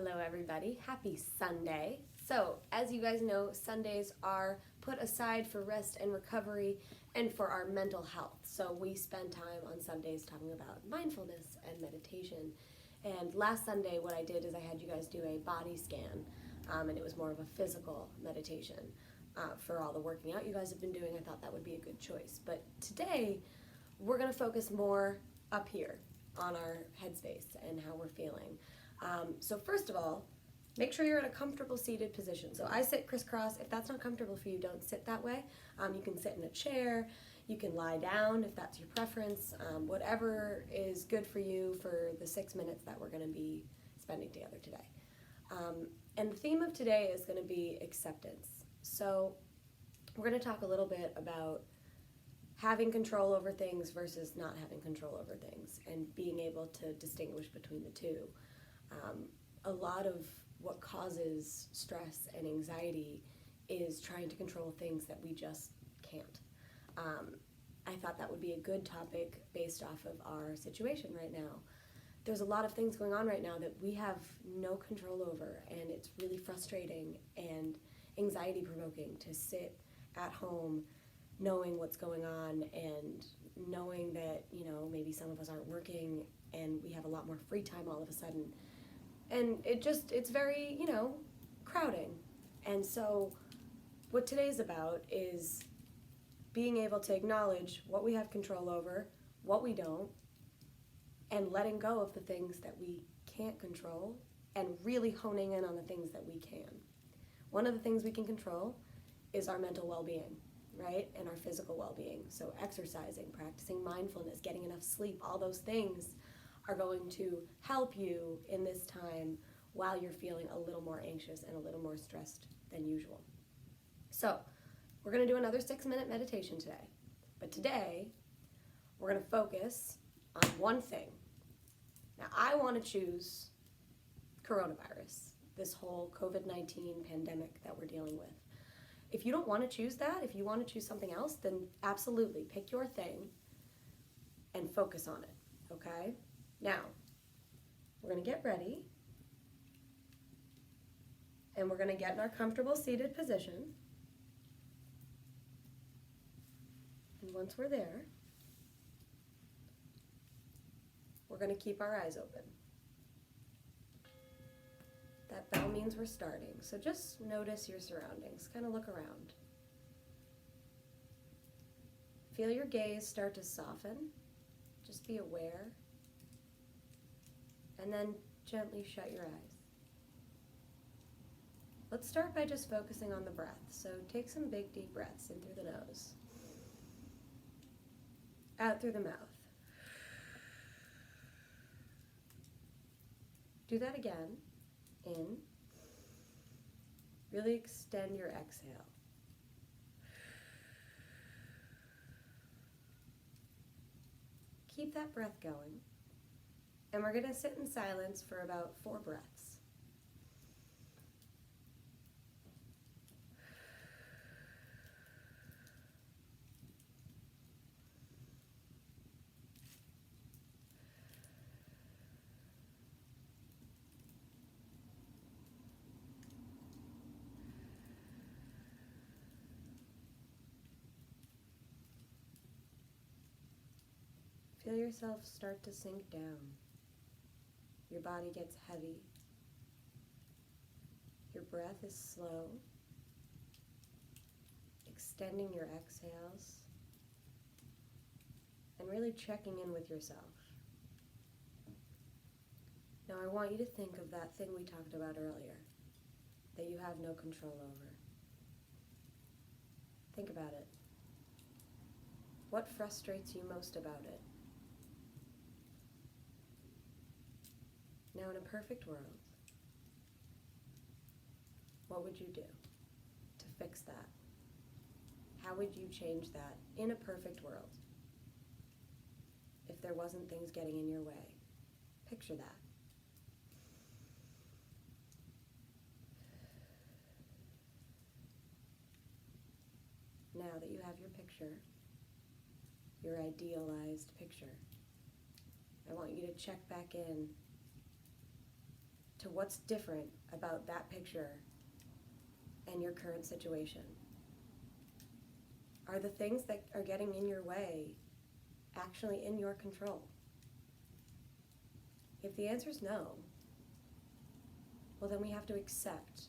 Hello everybody, happy Sunday. So as you guys know, Sundays are put aside for rest and recovery and for our mental health. So we spend time on Sundays talking about mindfulness and meditation. And last Sunday what I did is I had you guys do a body scan, and it was more of a physical meditation. For all the working out you guys have been doing, I thought that would be a good choice. But today we're going to focus more up here on our headspace and how we're feeling. So first of all, make sure you're in a comfortable seated position. So I sit crisscross. If that's not comfortable for you, don't sit that way. You can sit in a chair. You can lie down if that's your preference. Whatever is good for you for the 6 minutes that we're going to be spending together today. And the theme of today is going to be acceptance. So we're going to talk a little bit about having control over things versus not having control over things and being able to distinguish between the two. A lot of what causes stress and anxiety is trying to control things that we just can't. I thought that would be a good topic based off of our situation right now. There's a lot of things going on right now that we have no control over, and it's really frustrating and anxiety provoking to sit at home knowing what's going on and knowing that, maybe some of us aren't working and we have a lot more free time all of a sudden. And it's very, crowding. And so what today's about is being able to acknowledge what we have control over, what we don't, and letting go of the things that we can't control and really honing in on the things that we can. One of the things we can control is our mental well-being, right? And our physical well-being. So exercising, practicing mindfulness, getting enough sleep, all those things are going to help you in this time while you're feeling a little more anxious and a little more stressed than usual. So we're going to do another 6-minute meditation today. But today, we're going to focus on one thing. Now, I want to choose coronavirus, this whole COVID-19 pandemic that we're dealing with. If you don't want to choose that, if you want to choose something else, then absolutely pick your thing and focus on it, okay? Now, we're going to get ready, and we're going to get in our comfortable seated position. And once we're there, we're going to keep our eyes open. That bell means we're starting, so just notice your surroundings. Kind of look around. Feel your gaze start to soften. Just be aware. And then gently shut your eyes. Let's start by just focusing on the breath. So take some big deep breaths in through the nose, out through the mouth. Do that again. In. Really extend your exhale. Keep that breath going. And we're going to sit in silence for about 4 breaths. Feel yourself start to sink down. Your body gets heavy. Your breath is slow. Extending your exhales. And really checking in with yourself. Now I want you to think of that thing we talked about earlier, that you have no control over. Think about it. What frustrates you most about it? Now, in a perfect world, what would you do to fix that? How would you change that in a perfect world? If there wasn't things getting in your way, picture that. Now that you have your picture, your idealized picture, I want you to check back in to what's different about that picture and your current situation. Are the things that are getting in your way actually in your control? If the answer is no, well, then we have to accept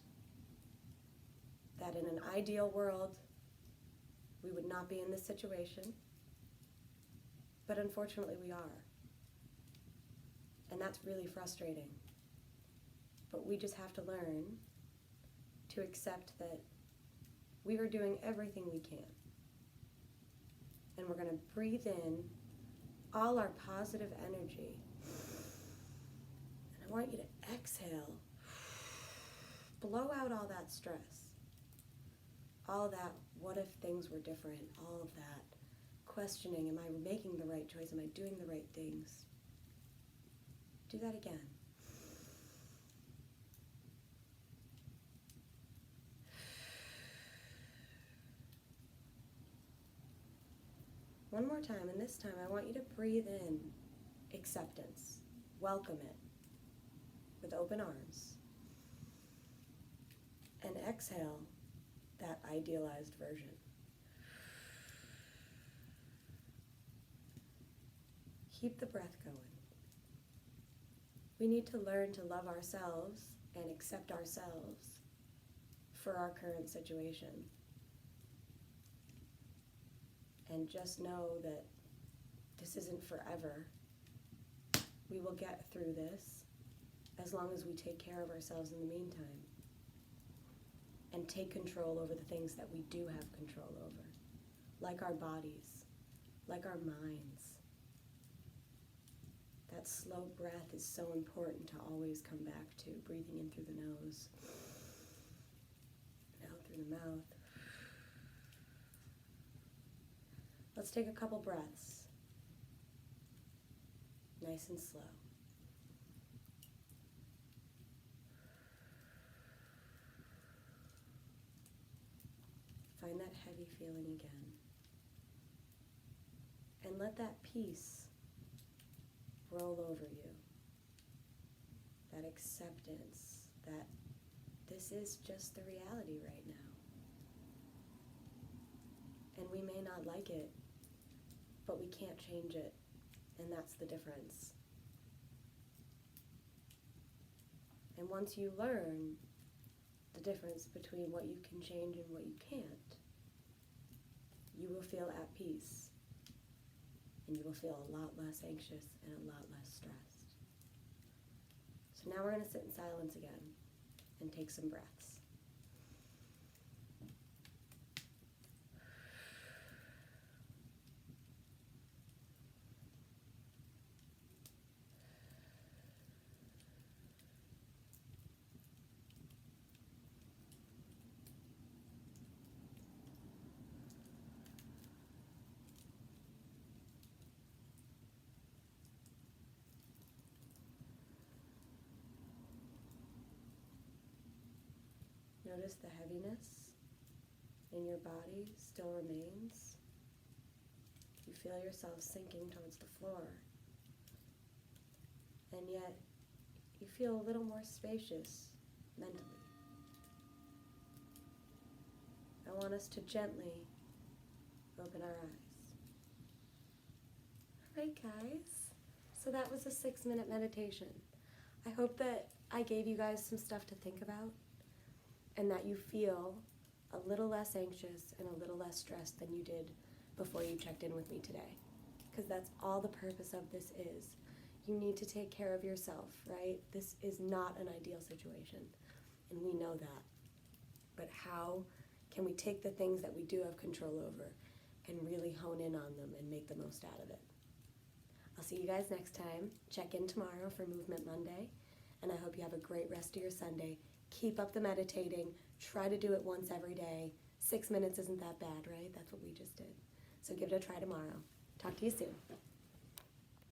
that in an ideal world, we would not be in this situation, but unfortunately we are. And that's really frustrating. But we just have to learn to accept that we are doing everything we can. And we're going to breathe in all our positive energy. And I want you to exhale. Blow out all that stress. All that, what if things were different? All of that questioning, am I making the right choice? Am I doing the right things? Do that again. One more time, and this time I want you to breathe in acceptance. Welcome it with open arms. And exhale that idealized version. Keep the breath going. We need to learn to love ourselves and accept ourselves for our current situation. And just know that this isn't forever. We will get through this as long as we take care of ourselves in the meantime and take control over the things that we do have control over, like our bodies, like our minds. That slow breath is so important to always come back to, breathing in through the nose and out through the mouth. Let's take a couple breaths, nice and slow. Find that heavy feeling again. And let that peace roll over you. That acceptance that this is just the reality right now. And we may not like it, but we can't change it, and that's the difference. And once you learn the difference between what you can change and what you can't, you will feel at peace, and you will feel a lot less anxious and a lot less stressed. So now we're going to sit in silence again and take some breaths. Notice the heaviness in your body still remains. You feel yourself sinking towards the floor. And yet, you feel a little more spacious mentally. I want us to gently open our eyes. All right, guys. So that was a 6-minute meditation. I hope that I gave you guys some stuff to think about, and that you feel a little less anxious and a little less stressed than you did before you checked in with me today. Because that's all the purpose of this is. You need to take care of yourself, right? This is not an ideal situation, and we know that. But how can we take the things that we do have control over and really hone in on them and make the most out of it? I'll see you guys next time. Check in tomorrow for Movement Monday, and I hope you have a great rest of your Sunday. Keep up the meditating. Try to do it once every day. 6 minutes isn't that bad, right? That's what we just did. So give it a try tomorrow. Talk to you soon.